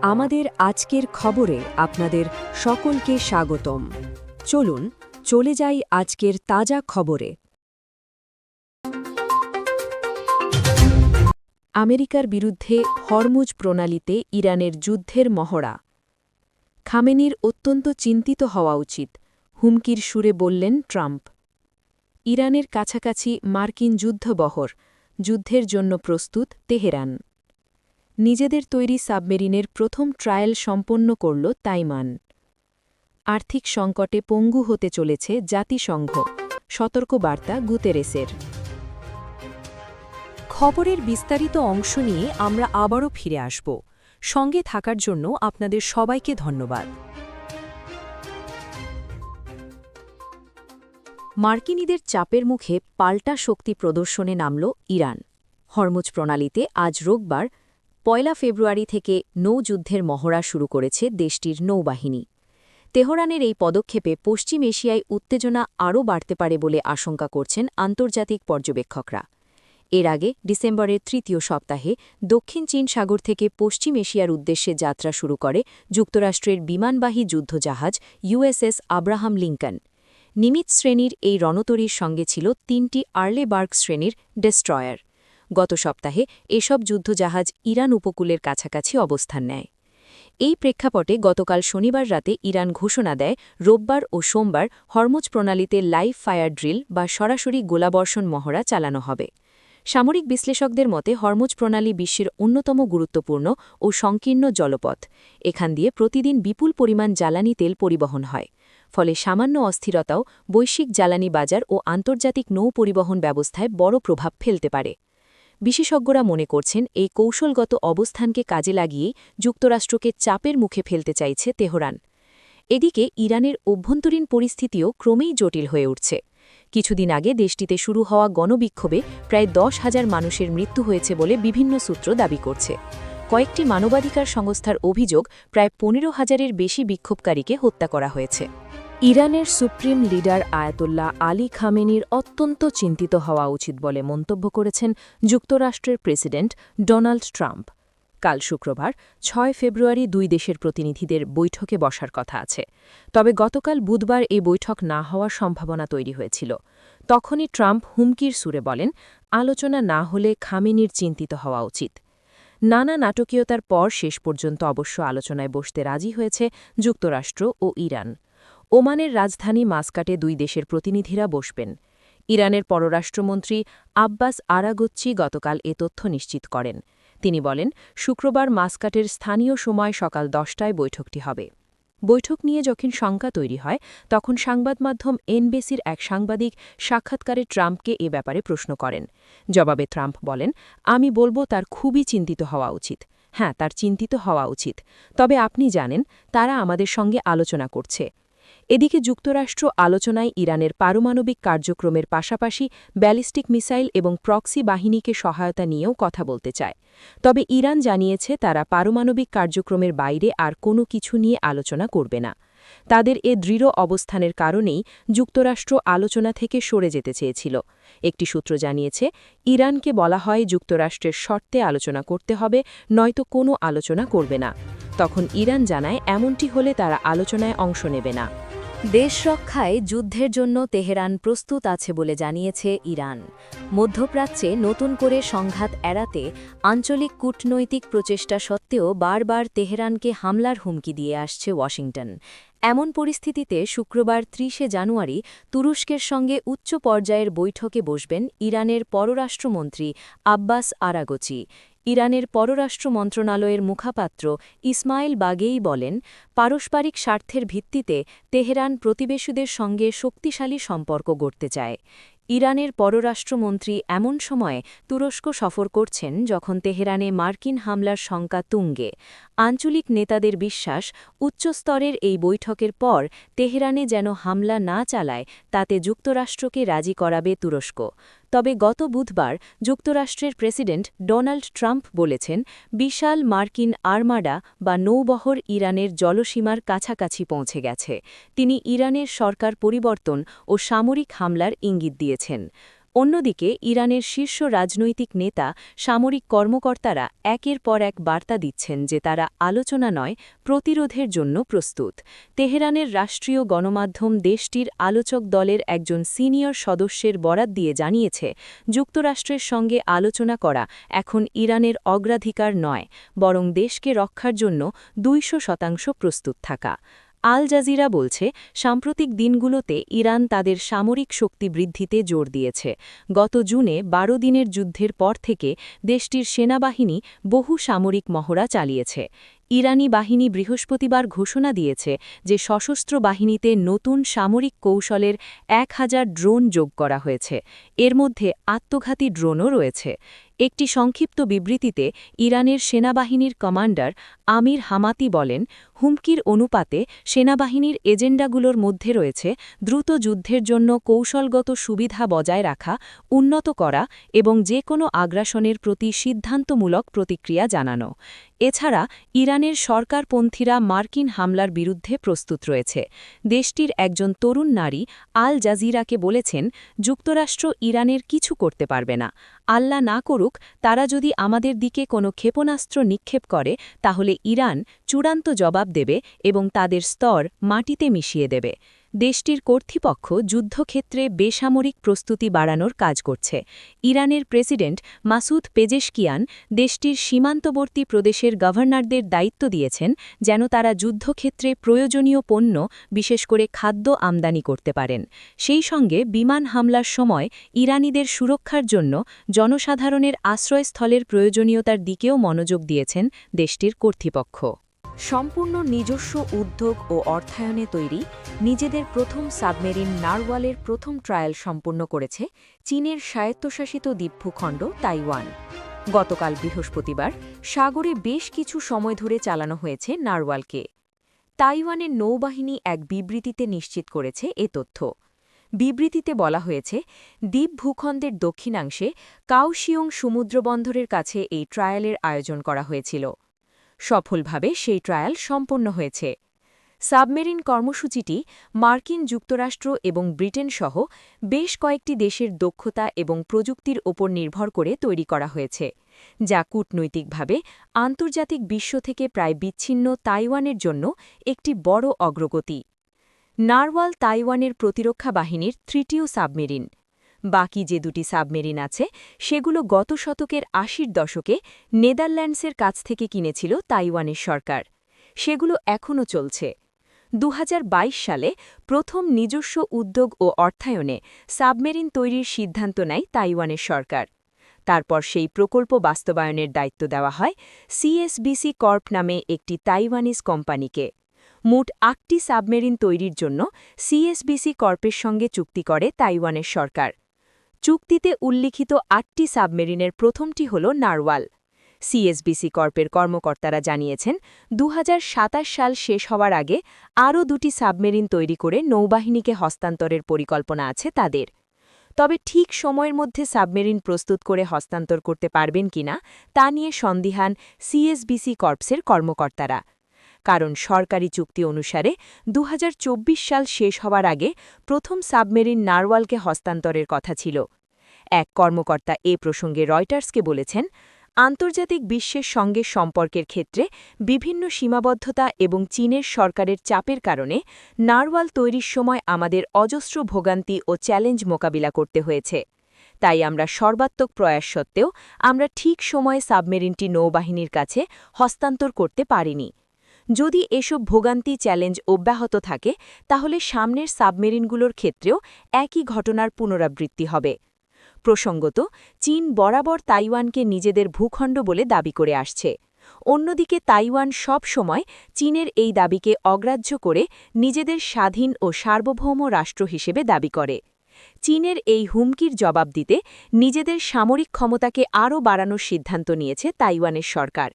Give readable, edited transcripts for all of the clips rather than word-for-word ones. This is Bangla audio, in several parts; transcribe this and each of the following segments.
আমাদের আজকের খবরে আপনাদের সকলকে স্বাগতম। চলুন চলে যাই আজকের তাজা খবরে। আমেরিকার বিরুদ্ধে হরমুজ প্রণালীতে ইরানের যুদ্ধের মহড়া। খামেনির অত্যন্ত চিন্তিত হওয়া উচিত, হুমকির সুরে বললেন ট্রাম্প। ইরানের কাছাকাছি মার্কিন যুদ্ধবহর, যুদ্ধের জন্য প্রস্তুত তেহরান। নিজেদের তৈরি সাবমেরিনের প্রথম ট্রায়াল সম্পন্ন করল তাইওয়ান। আর্থিক সংকটে পঙ্গু হতে চলেছে জাতিসংঘ, সতর্কবার্তা গুতেরেসের। খবরের বিস্তারিত অংশ নিয়ে আমরা আবারও ফিরে আসব। সঙ্গে থাকার জন্য আপনাদের সবাইকে ধন্যবাদ। মার্কিনীদের চাপের মুখে পাল্টা শক্তি প্রদর্শনে নামল ইরান। হরমুজ প্রণালীতে আজ রোববার ১ ফেব্রুয়ারি থেকে নৌযুদ্ধের মহড়া শুরু করেছে দেশটির নৌবাহিনী। তেহরানের এই পদক্ষেপে পশ্চিম এশিয়ায় উত্তেজনা আরও বাড়তে পারে বলে আশঙ্কা করছেন আন্তর্জাতিক পর্যবেক্ষকরা। এর আগে ডিসেম্বরের তৃতীয় সপ্তাহে দক্ষিণ চীন সাগর থেকে পশ্চিম এশিয়ার উদ্দেশ্যে যাত্রা শুরু করে যুক্তরাষ্ট্রের বিমানবাহী যুদ্ধজাহাজ ইউএসএস আব্রাহাম লিঙ্কন। নিমিৎজ শ্রেণীর এই রণতরীর সঙ্গে ছিল ৩টি আর্লেবার্গ শ্রেণীর ডেস্ট্রয়ার। গত সপ্তাহে এসব যুদ্ধজাহাজ ইরান উপকূলের কাছাকাছি অবস্থান নেয়। এই প্রেক্ষাপটে গতকাল শনিবার রাতে ইরান ঘোষণা দেয় রোববার ও সোমবার হরমুজ প্রণালীতে লাইভ ফায়ার ড্রিল বা সরাসরি গোলাবর্ষণ মহড়া চালানো হবে। সামরিক বিশ্লেষকদের মতে হরমুজ প্রণালী বিশ্বের অন্যতম গুরুত্বপূর্ণ ও সংকীর্ণ জলপথ। এখান দিয়ে প্রতিদিন বিপুল পরিমাণ জ্বালানি তেল পরিবহন হয়। ফলে সামান্য অস্থিরতাও বৈশ্বিক জ্বালানি বাজার ও আন্তর্জাতিক নৌ পরিবহন ব্যবস্থায় বড় প্রভাব ফেলতে পারে। বিশেষজ্ঞরা মনে করছেন এই কৌশলগত অবস্থানকে কাজে লাগিয়েই যুক্তরাষ্ট্রকে চাপের মুখে ফেলতে চাইছে তেহরান। এদিকে ইরানের অভ্যন্তরীণ পরিস্থিতিও ক্রমেই জটিল হয়ে উঠছে। কিছুদিন আগে দেশটিতে শুরু হওয়া গণবিক্ষোভে প্রায় ১০,০০০ মানুষের মৃত্যু হয়েছে বলে বিভিন্ন সূত্র দাবি করছে। কয়েকটি মানবাধিকার সংস্থার অভিযোগ প্রায় ১৫,০০০-এর বেশি বিক্ষোভকারীকে হত্যা করা হয়েছে। ইরানের সুপ্রিম লিডার আয়াতুল্লাহ আলী খামেনির অত্যন্ত চিন্তিত হওয়া উচিত বলে মন্তব্য করেছেন যুক্তরাষ্ট্রের প্রেসিডেন্ট ডোনাল্ড ট্রাম্প। কাল শুক্রবার ৬ ফেব্রুয়ারি দুই দেশের প্রতিনিধিদের বৈঠকে বসার কথা আছে। তবে গতকাল বুধবার এই বৈঠক না হওয়ার সম্ভাবনা তৈরি হয়েছিল। তখনই ট্রাম্প হুমকির সুরে বলেন, আলোচনা না হলে খামেনির চিন্তিত হওয়া উচিত। নানা নাটকীয়তার পর শেষ পর্যন্ত অবশ্য আলোচনায় বসতে রাজি হয়েছে যুক্তরাষ্ট্র ও ইরান। ওমানের রাজধানী মাস্কাটে দুই দেশের প্রতিনিধিরা বসবেন। ইরানের পররাষ্ট্রমন্ত্রী আব্বাস আরাগচ্চি গতকাল এ তথ্য নিশ্চিত করেন। তিনি বলেন, শুক্রবার মাস্কাটের স্থানীয় সময় সকাল ১০টায় বৈঠকটি হবে। বৈঠক নিয়ে যখন শঙ্কা তৈরি হয় তখন সংবাদমাধ্যম এনবিসির এক সাংবাদিক সাক্ষাৎকারে ট্রাম্পকে এ ব্যাপারে প্রশ্ন করেন। জবাবে ট্রাম্প বলেন, আমি বলবো তার খুবই চিন্তিত হওয়া উচিত। হ্যাঁ, তার চিন্তিত হওয়া উচিত। তবে আপনি জানেন, তারা আমাদের সঙ্গে আলোচনা করছে। এদিকে যুক্তরাষ্ট্র আলোচনায় ইরানের পারমাণবিক কার্যক্রমের পাশাপাশি ব্যালিস্টিক মিসাইল এবং প্রক্সি বাহিনীকে সহায়তা নিয়েও কথা বলতে চায়। তবে ইরান জানিয়েছে তারা পারমাণবিক কার্যক্রমের বাইরে আর কোনো কিছু নিয়ে আলোচনা করবে না। তাদের এ দৃঢ় অবস্থানের কারণেই যুক্তরাষ্ট্র আলোচনা থেকে সরে যেতে চেয়েছিল। একটি সূত্র জানিয়েছে, ইরানকে বলা হয় যুক্তরাষ্ট্রের শর্তে আলোচনা করতে হবে, নয়তো কোনো আলোচনা করবে না। তখন ইরান জানায় এমনটি হলে তারা আলোচনায় অংশ নেবে না। দেশ রক্ষায় যুদ্ধের জন্য তেহরান প্রস্তুত আছে বলে জানিয়েছে ইরান। মধ্যপ্রাচ্যে নতুন করে সংঘাত এড়াতে আঞ্চলিক কূটনৈতিক প্রচেষ্টা সত্ত্বেও বারবার তেহরানকে হামলার হুমকি দিয়ে আসছে ওয়াশিংটন। এমন পরিস্থিতিতে শুক্রবার ৩০ জানুয়ারি তুরস্কের সঙ্গে উচ্চ পর্যায়ের বৈঠকে বসবেন ইরানের পররাষ্ট্রমন্ত্রী আব্বাস আরাগচি। ইরানের পররাষ্ট্র মন্ত্রণালয়ের মুখপাত্র ইসমাইল বাগেই বলেন, পারস্পরিক স্বার্থের ভিত্তিতে তেহরান প্রতিবেশীদের সঙ্গে শক্তিশালী সম্পর্ক গড়তে চায়। ইরানের পররাষ্ট্রমন্ত্রী এমন সময়ে তুরস্ক সফর করছেন যখন তেহরানে মার্কিন হামলার শঙ্কা তুঙ্গে। আঞ্চলিক নেতাদের বিশ্বাস, উচ্চস্তরের এই বৈঠকের পর তেহরানে যেন হামলা না চালায় তাতে যুক্তরাষ্ট্রকে রাজি করাবে তুরস্ক। তবে গত বুধবার যুক্তরাষ্ট্রের প্রেসিডেন্ট ডোনাল্ড ট্রাম্প বলেছেন, বিশাল মার্কিন আর্মাডা বা নৌবহর ইরানের জলসীমার কাছাকাছি পৌঁছে গেছে। তিনি ইরানের সরকার পরিবর্তন ও সামরিক হামলার ইঙ্গিত দিয়েছেন। অন্যদিকে ইরানের শীর্ষ রাজনৈতিক নেতা সামরিক কর্মকর্তারা একের পর এক বার্তা দিচ্ছেন যে তারা আলোচনা নয় প্রতিরোধের জন্য প্রস্তুত। তেহরানের রাষ্ট্রীয় গণমাধ্যম দেশটির আলোচক দলের একজন সিনিয়র সদস্যের বরাত দিয়ে জানিয়েছে, যুক্তরাষ্ট্রের সঙ্গে আলোচনা করা এখন ইরানের অগ্রাধিকার নয়, বরং দেশকে রক্ষার জন্য 200% প্রস্তুত থাকা। আল জাজিরা বলছে, সাম্প্রতিক দিনগুলোতে ইরান তাদের সামরিক শক্তি বৃদ্ধিতে জোর দিয়েছে। গত জুনে 12 দিনের যুদ্ধের পর থেকে দেশটির সেনাবাহিনী বহু সামরিক মহড়া চালিয়েছে। ইরানি বাহিনী বৃহস্পতিবার ঘোষণা দিয়েছে যে সশস্ত্র বাহিনীতে নতুন সামরিক কৌশলের 1000 ড্রোন যোগ করা হয়েছে। এর মধ্যে আত্মঘাতী ড্রোনও রয়েছে। একটি সংক্ষিপ্ত বিবৃতিতে ইরানের সেনাবাহিনীর কমান্ডার আমির হামাতি বলেন, হুমকির অনুপাতে সেনাবাহিনীর এজেন্ডাগুলোর মধ্যে রয়েছে দ্রুত যুদ্ধের জন্য কৌশলগত সুবিধা বজায় রাখা, উন্নত করা এবং যে কোনো আগ্রাসনের প্রতি সিদ্ধান্তমূলক প্রতিক্রিয়া জানানো। এছাড়া ইরানের সরকারপন্থীরা মার্কিন হামলার বিরুদ্ধে প্রস্তুত রয়েছে। দেশটির একজন তরুণ নারী আল জাজিরাকে বলেছেন, যুক্তরাষ্ট্র ইরানের কিছু করতে পারবে না। আল্লাহ না করুক, তারা যদি আমাদের দিকে কোনো ক্ষেপণাস্ত্র নিক্ষেপ করে তাহলে ইরান চূড়ান্ত জবাব দেবে এবং তাদের স্তর মাটিতে মিশিয়ে দেবে। দেশটির কর্তৃপক্ষ যুদ্ধক্ষেত্রে বেসামরিক প্রস্তুতি বাড়ানোর কাজ করছে। ইরানের প্রেসিডেন্ট মাসুদ পেজেশকিয়ান দেশটির সীমান্তবর্তী প্রদেশের গভর্নরদের দায়িত্ব দিয়েছেন যেন তারা যুদ্ধক্ষেত্রে প্রয়োজনীয় পণ্য, বিশেষ করে খাদ্য আমদানি করতে পারেন। সেই সঙ্গে বিমান হামলার সময় ইরানিদের সুরক্ষার জন্য জনসাধারণের আশ্রয়স্থলের প্রয়োজনীয়তার দিকেও মনোযোগ দিয়েছেন দেশটির কর্তৃপক্ষ। সম্পূর্ণ নিজস্ব উদ্যোগ ও অর্থায়নে তৈরি নিজেদের প্রথম সাবমেরিন নারওয়ালের প্রথম ট্রায়াল সম্পন্ন করেছে চীনের স্বায়ত্তশাসিত দ্বীপভূখণ্ড তাইওয়ান। গতকাল বৃহস্পতিবার সাগরে বেশ কিছু সময় ধরে চালানো হয়েছে নারওয়ালকে। তাইওয়ানের নৌবাহিনী এক বিবৃতিতে নিশ্চিত করেছে এ তথ্য। বিবৃতিতে বলা হয়েছে, দ্বীপ ভূখণ্ডের দক্ষিণাংশে কাওশিয়ং সমুদ্রবন্দরের কাছে এই ট্রায়ালের আয়োজন করা হয়েছিল। সফলভাবে সেই ট্রায়াল সম্পন্ন হয়েছে। সাবমেরিন কর্মসূচিটি মার্কিন যুক্তরাষ্ট্র এবং ব্রিটেন সহ বেশ কয়েকটি দেশের দক্ষতা এবং প্রযুক্তির ওপর নির্ভর করে তৈরি করা হয়েছে, যা কূটনৈতিকভাবে আন্তর্জাতিক বিশ্ব থেকে প্রায় বিচ্ছিন্ন তাইওয়ানের জন্য একটি বড় অগ্রগতি। নারওয়াল তাইওয়ানের প্রতিরক্ষা বাহিনীর তৃতীয় সাবমেরিন। বাকি যে দুটি সাবমেরিন আছে সেগুলো গত শতকের ৮০ দশকে নেদারল্যান্ডসের কাছ থেকে কিনেছিল তাইওয়ানের সরকার। সেগুলো এখনও চলছে। ২০২২ সালে প্রথম নিজস্ব উদ্যোগ ও অর্থায়নে সাবমেরিন তৈরির সিদ্ধান্ত নেয় তাইওয়ানের সরকার। তারপর সেই প্রকল্প বাস্তবায়নের দায়িত্ব দেওয়া হয় সিএসবিসি কর্প নামে একটি তাইওয়ানিজ কোম্পানিকে। মোট ৮টি সাবমেরিন তৈরির জন্য সিএসবিসি কর্পের সঙ্গে চুক্তি করে তাইওয়ানের সরকার। চুক্তিতে উল্লিখিত ৮টি সাবমেরিনের প্রথমটি হল নারওয়াল। সিএসবিসি কর্পের কর্মকর্তারা জানিয়েছেন, ২০২৭ সাল শেষ হওয়ার আগে আরও ২টি সাবমেরিন তৈরি করে নৌবাহিনীকে হস্তান্তরের পরিকল্পনা আছে তাদের। তবে ঠিক সময়ের মধ্যে সাবমেরিন প্রস্তুত করে হস্তান্তর করতে পারবেন কিনা তা নিয়ে সন্দিহান সিএসবিসি কর্পসের কর্মকর্তারা। কারণ সরকারি চুক্তি অনুসারে ২০২৪ সাল শেষ হওয়ার আগে প্রথম সাবমেরিন নারওয়ালকে হস্তান্তরের কথা ছিল। এক কর্মকর্তা এ প্রসঙ্গে রয়টার্সকে বলেছেন, আন্তর্জাতিক বিশ্বের সঙ্গে সম্পর্কের ক্ষেত্রে বিভিন্ন সীমাবদ্ধতা এবং চীনের সরকারের চাপের কারণে নারওয়াল তৈরির সময় আমাদের অজস্র ভোগান্তি ও চ্যালেঞ্জ মোকাবিলা করতে হয়েছে। তাই আমরা সর্বাত্মক প্রয়াস সত্ত্বেও আমরা ঠিক সময়ে সাবমেরিনটি নৌবাহিনীর কাছে হস্তান্তর করতে পারিনি। যদি এসব ভোগান্তি চ্যালেঞ্জ অব্যাহত থাকে তাহলে সামনের সাবমেরিনগুলোর ক্ষেত্রেও একই ঘটনার পুনরাবৃত্তি হবে। প্রসঙ্গত, চীন বরাবর তাইওয়ানকে নিজেদের ভূখণ্ড বলে দাবি করে আসছে। অন্যদিকে তাইওয়ান সব সময় চীনের এই দাবিকে অগ্রাহ্য করে নিজেদের স্বাধীন ও সার্বভৌম রাষ্ট্র হিসেবে দাবি করে। চীনের এই হুমকির জবাব দিতে নিজেদের সামরিক ক্ষমতাকে আরও বাড়ানোর সিদ্ধান্ত নিয়েছে তাইওয়ানের সরকার।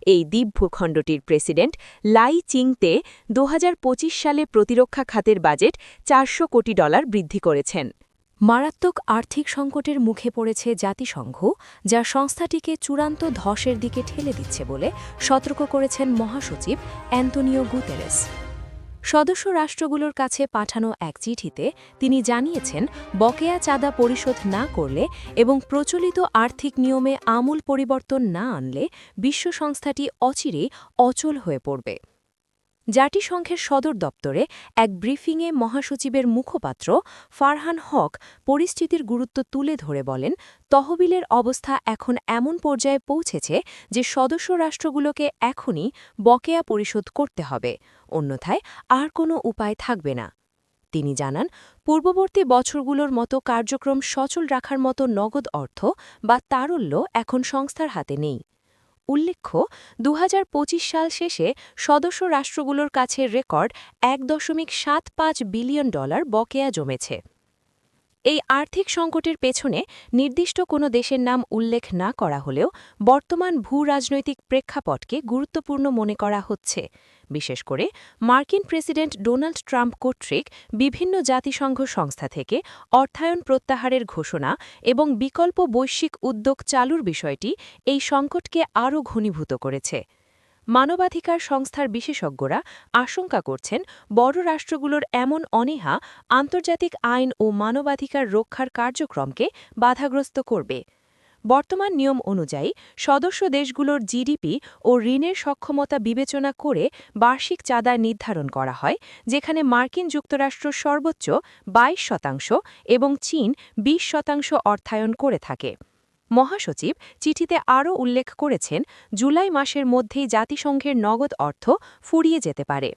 এই দ্বীপ ভূখণ্ডটির প্রেসিডেন্ট লাই চিংতে ২০২৫ সালে প্রতিরক্ষা খাতের বাজেট $400 কোটি বৃদ্ধি করেছেন। মারাত্মক আর্থিক সংকটের মুখে পড়েছে জাতিসংঘ, যা সংস্থাটিকে চূড়ান্ত ধসের দিকে ঠেলে দিচ্ছে বলে সতর্ক করেছেন মহাসচিব অ্যান্তোনিও গুতেরেস। সদস্য রাষ্ট্রগুলোর কাছে পাঠানো এক চিঠিতে তিনি জানিয়েছেন বকেয়া চাঁদা পরিশোধ না করলে এবং প্রচলিত আর্থিক নিয়মে আমূল পরিবর্তন না আনলে বিশ্ব সংস্থাটি অচিরেই অচল হয়ে পড়বে। জাতিসংঘের সদর দপ্তরে এক ব্রিফিংয়ে মহাসচিবের মুখপাত্র ফারহান হক পরিস্থিতির গুরুত্ব তুলে ধরে বলেন, তহবিলের অবস্থা এখন এমন পর্যায়ে পৌঁছেছে যে সদস্য রাষ্ট্রগুলোকে এখনই বকেয়া পরিশোধ করতে হবে, অন্যথায় আর কোনো উপায় থাকবে না। তিনি জানান, পূর্ববর্তী বছরগুলোর মতো কার্যক্রম সচল রাখার মতো নগদ অর্থ বা তারল্য এখন সংস্থার হাতে নেই। উল্লেখ্য, ২০২৫ সাল শেষে সদস্য রাষ্ট্রগুলোর কাছে রেকর্ড $১.৭৫ বিলিয়ন বকেয়া জমেছে। এই আর্থিক সংকটের পেছনে নির্দিষ্ট কোনো দেশের নাম উল্লেখ না করা হলেও বর্তমান ভূ-রাজনৈতিক প্রেক্ষাপটকে গুরুত্বপূর্ণ মনে করা হচ্ছে, বিশেষ করে মার্কিন প্রেসিডেন্ট ডোনাল্ড ট্রাম্প কর্তৃক বিভিন্ন জাতিসংঘ সংস্থা থেকে অর্থায়ন প্রত্যাহারের ঘোষণা এবং বিকল্প বৈশ্বিক উদ্যোগ চালুর বিষয়টি এই সংকটকে আরও ঘনীভূত করেছে। মানবাধিকার সংস্থার বিশেষজ্ঞরা আশঙ্কা করছেন, বড় রাষ্ট্রগুলোর এমন অনীহা আন্তর্জাতিক আইন ও মানবাধিকার রক্ষার কার্যক্রমকে বাধাগ্রস্ত করবে। বর্তমান নিয়ম অনুযায়ী সদস্য দেশগুলোর জিডিপি ও ঋণের সক্ষমতা বিবেচনা করে বার্ষিক চাঁদা নির্ধারণ করা হয়, যেখানে মার্কিন যুক্তরাষ্ট্র সর্বোচ্চ ২২% এবং চীন ২০% অর্থায়ন করে থাকে। মহাসচিব চিঠিতে আরও উল্লেখ করেছেন, জুলাই মাসের মধ্যেই জাতিসংঘের নগদ অর্থ ফুরিয়ে যেতে পারে।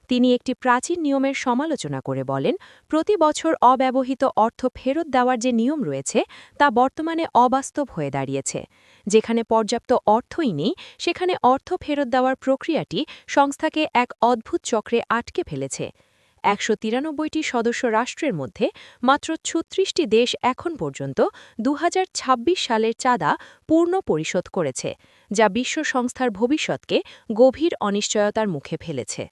তিনি একটি প্রাচীন নিয়মের সমালোচনা করে বলেন, প্রতি বছর অব্যবহৃত অর্থ ফেরত দেওয়ার যে নিয়ম রয়েছে তা বর্তমানে অবাস্তব হয়ে দাঁড়িয়েছে। যেখানে পর্যাপ্ত অর্থই নেই, সেখানে অর্থ ফেরত দেওয়ার প্রক্রিয়াটি সংস্থাকে এক অদ্ভুত চক্রে আটকে ফেলেছে। ১৯৩টি সদস্য রাষ্ট্রের মধ্যে মাত্র ৩৬টি দেশ এখন পর্যন্ত ২০২৬ সালের চাঁদা পূর্ণ পরিশোধ করেছে, যা বিশ্ব সংস্থার ভবিষ্যৎকে গভীর অনিশ্চয়তার মুখে ফেলেছে।